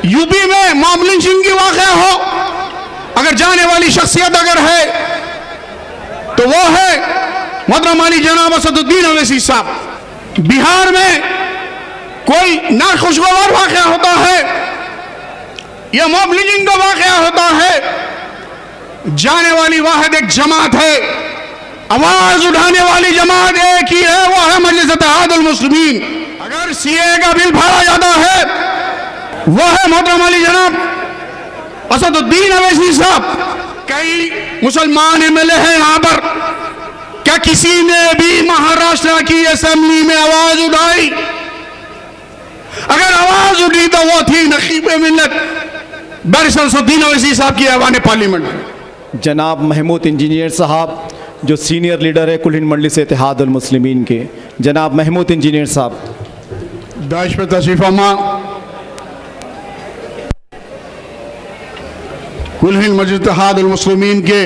UP में mob lynching की वाक़या हो, अगर जाने वाली शख्सियत अगर है तो वो है मोहतरम अली जनाब असदुद्दीन ओवैसी साहब। बिहार में कोई नाखुशगवार वाक़या होता है या मॉब लिंचिंग का वाक़या होता है, जाने वाली वाहिद एक जमात है, आवाज उठाने वाली जमात एक ही है, वो है मजलिस इत्तेहादुल मुस्लिमीन। अगर सीए का बिल भरा जाता है वो है मोहतरम अली जनाब असदुद्दीन ओवैसी साहब। कई मुसलमान एमएलए हैं यहाँ पर, क्या किसी ने भी महाराष्ट्र की असेंबली में आवाज उठाई? अगर आवाज उठी तो वो थी नकीब मिल्लत बैरिस्टर असदुद्दीन ओवैसी साहब की ऐवान पार्लियामेंट में। जनाब महमूद इंजीनियर साहब जो सीनियर लीडर है कुल हिंद मजलिस इत्तेहादुल मुस्लिमीन के, जनाब महमूद इंजीनियर साहब। दाइश पे तशरीफ फरमा कुल हिंद मजलिस इत्तेहादुल मुस्लिमीन के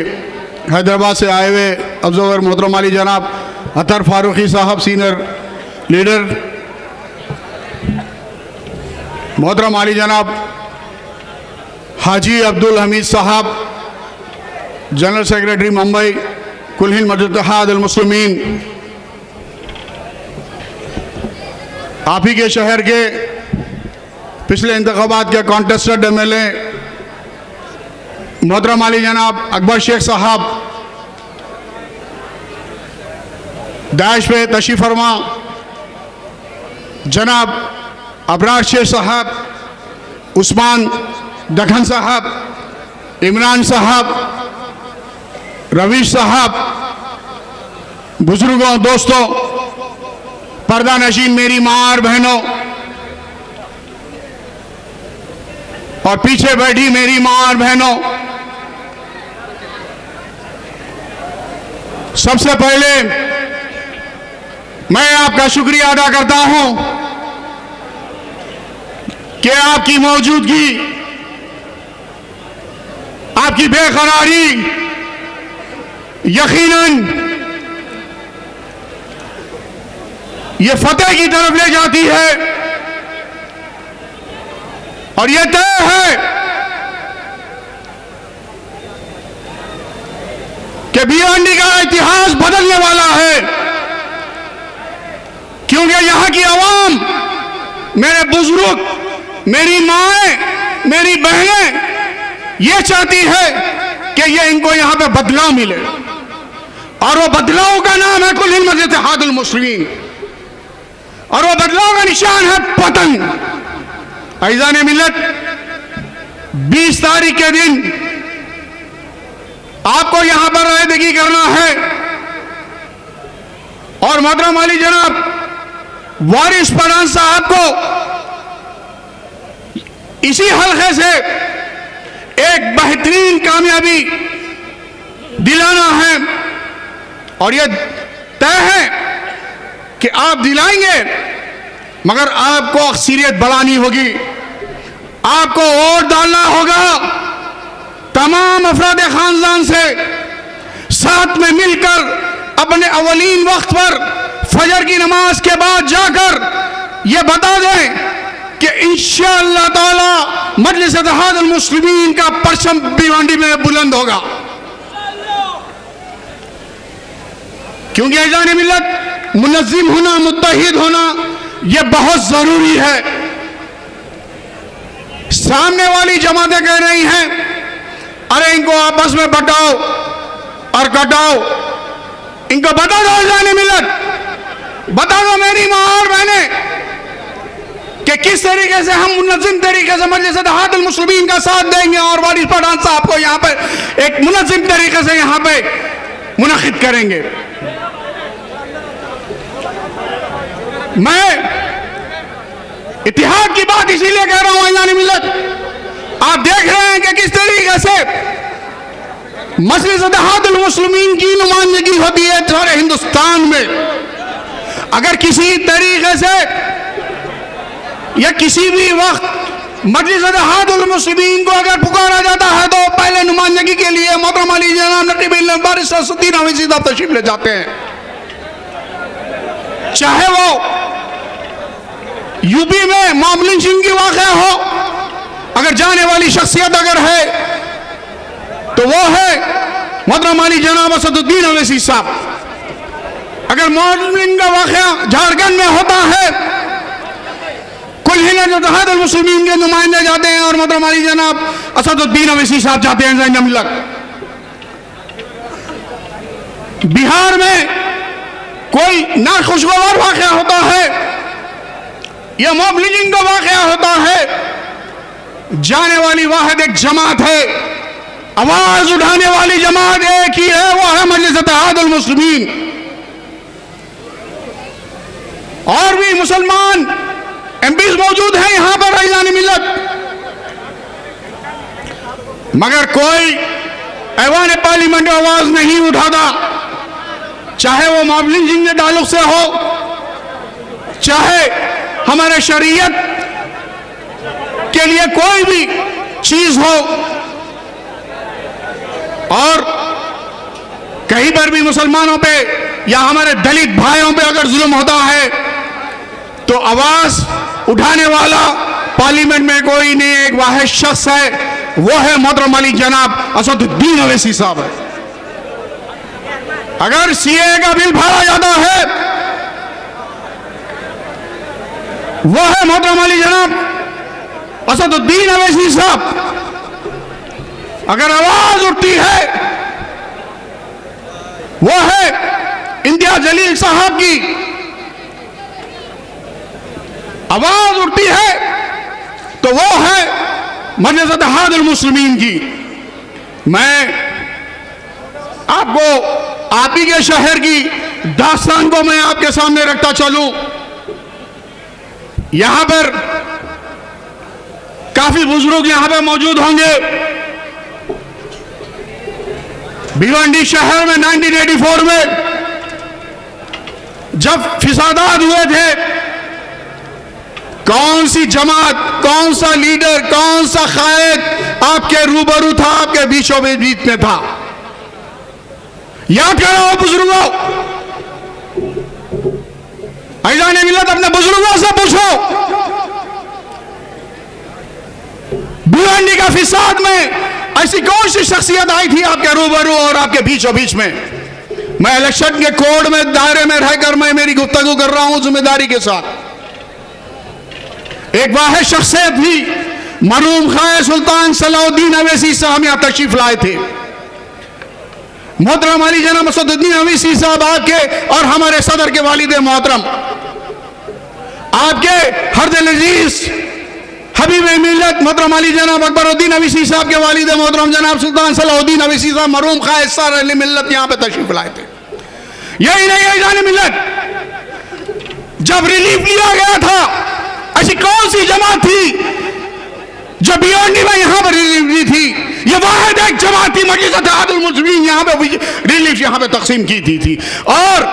हैदराबाद से आए हुए ऑब्जर्वर मोहतरम अली जनाब अतर फारूकी साहब सीनियर लीडर, मोहतरम अली जनाब हाजी अब्दुल हमीद साहब जनरल सेक्रेटरी मुंबई कुल हिंद मजलिस इत्तेहादुल मुस्लिमीन, आप ही के शहर के पिछले इंतखाबात के कॉन्टेस्टेड एमएलए मोहतरम अली जनाब अकबर शेख साहब, दाइश पे तशरीफ फरमा जनाब अबरार शेख साहब, उस्मान दखन साहब, इमरान साहब, रवीश साहब, बुजुर्गों, दोस्तों, पर्दा नशीन मेरी माँ और बहनों और पीछे बैठी मेरी माँ और बहनों, सबसे पहले मैं आपका शुक्रिया अदा करता हूं कि आपकी मौजूदगी, आपकी बेकरारी यकीनन ये फतेह की तरफ ले जाती है और ये तय है कि भिवंडी का इतिहास बदलने वाला है, क्योंकि यहां की आवाम, मेरे बुजुर्ग, मेरी माएं, मेरी बहनें ये चाहती है कि ये इनको यहां पे बदलाव मिले और वो बदलाव का नाम है कुल हिंद मजलिस इत्तेहादुल मुस्लिमीन और वो बदलाव का निशान है पतन। अज़ीज़ान मिल्लत, 20 तारीख के दिन आपको यहां पर रैदगी करना है और मोहतरम अली जनाब वारिस पठान साहब को इसी हल्के से एक बेहतरीन कामयाबी दिलाना है और यह तय है कि आप दिलाएंगे, मगर आपको अक्सरियत बढ़ानी होगी, आपको वोट डालना होगा, तमाम अफराद खानदान से साथ में मिलकर अपने अवलीन वक्त पर फजर की नमाज के बाद जाकर यह बता दें कि इंशाअल्लाह ताला मजलिस इत्तेहादुल मुस्लिमीन का परचम भिवंडी में बुलंद होगा, क्योंकि अज़ीज़ान मिल्लत मुनज़्ज़िम होना, मुत्तहिद होना यह बहुत जरूरी है। सामने वाली जमातें कह रही हैं अरे इनको आपस में बटाओ और कटाओ, इनको बता दो अज़ीज़ान मिल्लत, बता दो मेरी माँ और बहने कि किस तरीके से हम मुनज़्ज़िम तरीके से मजलिस इत्तेहादुल मुस्लिमीन का साथ देंगे और वारिस पठान साहब को यहाँ पे एक मुनज़्ज़िम तरीके से यहाँ पे मुनक़िद करेंगे। मैं इतिहाद की बात इसीलिए कह रहा हूं अज़ीज़ान मिल्लत, आप देख रहे हैं कि किस तरीके से मजलिस इत्तेहादुल मुस्लिमीन की नुमाइंदगी होती है सारे हिंदुस्तान में। अगर किसी तरीके से या किसी भी वक्त मजलिस इत्तेहादुल मुस्लिमीन को अगर पुकारा जाता है तो पहले नुमाइंदगी के लिए मोहतरम अली जनाब नकीब मिल्लत बैरिस्टर असदुद्दीन ओवैसी साहब तशरीफ ले जाते हैं, चाहे वो यूपी में मॉब लिंचिंग की वाक़या हो, जाने वाली शख्सियत अगर है तो वो है मोहतरम अली जनाब असदुद्दीन ओवैसी साहब। अगर मॉडलिंग का वाक़या झारखंड में होता है, कुल हिंद इत्तेहाद मुस्लिमीन के नुमाइंदे जाते हैं और मोहतरम अली जनाब असदुद्दीन ओवैसी साहब जाते हैं ज़ैन मिल्लत। बिहार में कोई नाखुशगवार वाक़या होता है या मॉब लिंचिंग का वाक़या होता है, जाने वाली वाहिद एक जमात है, आवाज उठाने वाली जमात एक ही है, वो है मजलिस इत्तेहाद मुस्लिमीन। और भी मुसलमान एमपीज मौजूद हैं यहां पर रईज़ान मिल्लत, मगर कोई ऐवान पार्लियामेंट में आवाज नहीं उठाता, चाहे वो मॉब लिंचिंग के ताल्लुक से हो, चाहे हमारे शरीयत के लिए कोई भी चीज हो। और कहीं पर भी मुसलमानों पे या हमारे दलित भाइयों पे अगर जुल्म होता है तो आवाज उठाने वाला पार्लियामेंट में कोई नहीं, एक वाहिद शख्स है, वो है मोहतरम अली जनाब असदुद्दीन ओवैसी साहब है। अगर सीए का बिल भरा जाता है, वो है मोहतरम अली जनाब असदुद्दीन ओवैसी साहब। अगर आवाज उठती है, वो है इम्तियाज जलील साहब की। आवाज उठती है तो वो है मजलिस इत्तेहाद मुस्लिमीन की। मैं आपको आप ही के शहर की दास्तान को मैं आपके सामने रखता चलूं। यहां पर काफी बुजुर्ग यहां पर मौजूद होंगे। भिवंडी शहर में 1984 में जब फिसादात हुए थे, कौन सी जमात, कौन सा लीडर, कौन सा कायद आपके रूबरू था, आपके बीचों बीच में था? याद करो बुजुर्गों, ऐज़ान मिल्लत अपने बुजुर्गों से पूछो, भिवंडी का फिसाद में ऐसी कौन सी शख्सियत आई थी आपके रूबरू और आपके बीचों बीच में? मैं इलेक्शन के कोड में दायरे में रहकर मैं मेरी गुफ्तगू कर रहा हूं जिम्मेदारी के साथ। एक वाहिद शख्सियत थी, मरहूम खाए सुल्तान सलाउद्दीन ओवैसी साहब यहां तशरीफ लाए थे। मोहतरम अली जनाब असदुद्दीन ओवैसी साहब आपके और हमारे सदर के वालिद मोहतरम, आपके हरदिल अजीज हबीब मिल्लत मोहतरम अली जनाब अकबरुद्दीन ओवैसी साहब के वालिद मोहतरम जनाब सुल्तान सलाउद्दीन ओवैसी साहब मरहूम खाए सार अली मिल्लत यहां पे तशरीफ लाए थे। यही नहीं ऐज़ान मिल्लत, जब रिलीफ लिया गया था, ऐसी कौन सी जमात थी जो भिवंडी में यहां पर रिलीफ ली थी? ये वाहिद एक जमात थी, मजलिस इत्तेहाद मुस्लिमीन, यहां पे रिलीफ यहां पे तकसीम की थी। और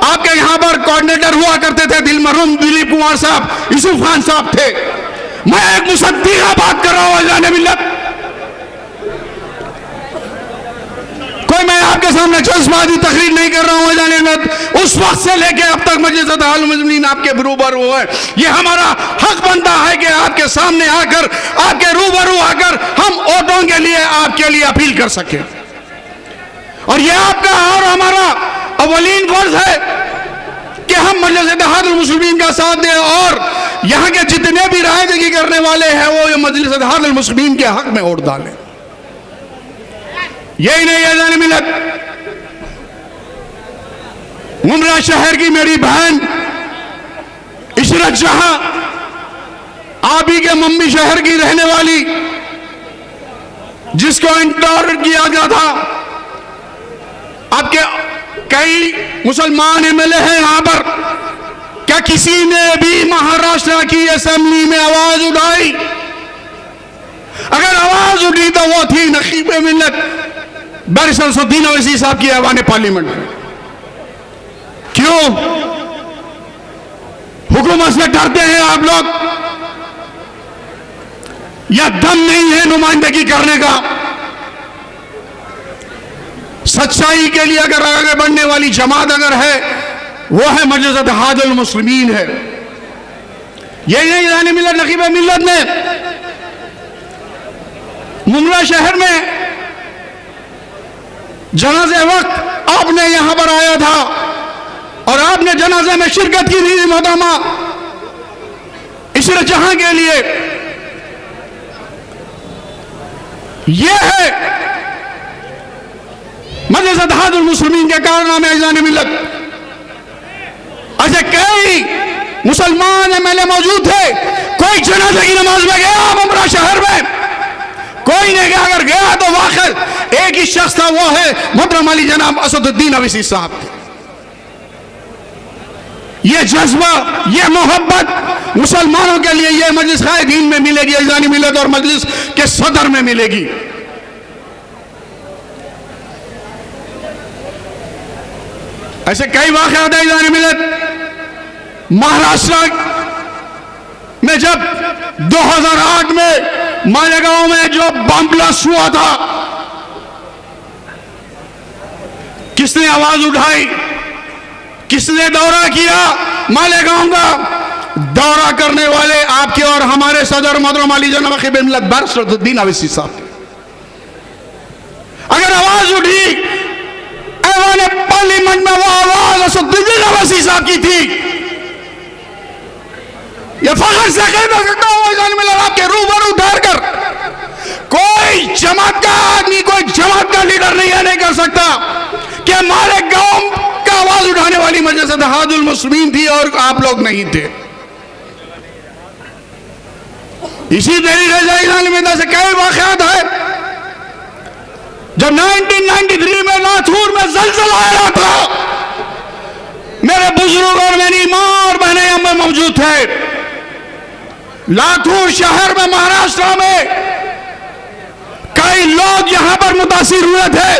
आपके यहां पर कोऑर्डिनेटर हुआ करते थे मरहूम दिलीप कुमार साहब, यूसुफ खान साहब थे। मैं एक मुसद्दी का बात कर रहा हूं ऐज़ान मिल्लत, कोई मैं आपके सामने जज्बाती तकरीर नहीं कर रहा हूं ऐज़ान मिल्लत। उस वक्त से लेके अब तक मजलिस इत्तेहाद मुस्लिमीन आपके रूबरू है। ये हमारा हक बनता है कि आपके सामने आकर, आपके रूबरू आकर हम वोटों के लिए आपके लिए अपील कर सके। और ये आपका और हमारा अवलीन फर्ज है कि हम मजलिस इत्तेहाद मुस्लिमीन का साथ दें और यहां के जितने भी रायदगी करने वाले हैं वो ये मजलिस इत्तेहाद मुस्लिमीन के हक में वोट डालें। यही नहीं ऐज़ान मिल्लत, उमरा शहर की मेरी बहन इशरत जहां, आप ही के मम्मी शहर की रहने वाली, जिसको इंटरव्यू किया गया था, आपके कई मुसलमान एमएलए हैं यहां पर, क्या किसी ने भी महाराष्ट्र की असेंबली में आवाज उठाई? अगर आवाज उठी तो वो थी नकीब मिल्लत बैरिस्टर असदुद्दीन ओवैसी साहब की ऐवान पार्लियामेंट में। क्यों हुकूमत से डरते हैं आप लोग, या दम नहीं है नुमाइंदगी करने का? सच्चाई के लिए अगर आगे बढ़ने वाली जमात अगर है, वो है मजलिस इत्तेहाद मुस्लिमीन है। यही नहीं ऐज़ान मिल्लत नकीब मिल्लत ने मुमला शहर में जनाजे वक्त आपने यहां पर आया था और आपने जनाजे में शिरकत की थी मोहतरमा इसर जहां के लिए। यह है मजलिस इत्तेहादुल मुस्लिमीन के कारनामे ऐज़ान मिल्लत। ऐसे कई मुसलमान एमएलए मौजूद थे, कोई जनाजे की नमाज में गया मुमरा शहर में, कोई नहीं गया। अगर गया तो वाकई एक ही शख्स था, वो है मोहतरम अली जनाब असदुद्दीन अवैसी साहब। ये जज्बा, ये मोहब्बत मुसलमानों के लिए ये मजलिस क़ायदीन में मिलेगी, ऐज़ान मिल्लत और मजलिस के सदर में मिलेगी। ऐसे कई वाक़यात हैं ऐज़ान मिल्लत। महाराष्ट्र में जब 2008 में मालेगांव में जो बम ब्लास्ट हुआ था, किसने आवाज उठाई, किसने दौरा किया? मालेगांव का दौरा करने वाले आपके और हमारे सदर मोहतरम अली जनाब ख़िब मिल्लत असदुद्दीन अवैसी साहब। अगर आवाज उठी ऐवान पार्लियामेंट में, वो आवाज असदुद्दीन अवैसी साहब की थी। ये फख्र से कह सकता हूं ऐज़ान मिल्लत आपके रूबरू ठहर कर, कोई जमात का आदमी, कोई जमात का लीडर नहीं कर सकता कि हमारे गांव का आवाज उठाने वाली मजलिस इत्तेहादुल मुस्लिमीन थी और आप लोग नहीं थे। इसी तरीके से ऐज़ान मिल्लत से कई वाक़यात है। जब 1993 में लाथूर में ज़लज़ला आया था, मेरे बुजुर्ग और मेरी मां और बहनें यहां मौजूद थे। लाथूर शहर में महाराष्ट्र में कई लोग यहां पर मुतासिर हुए थे।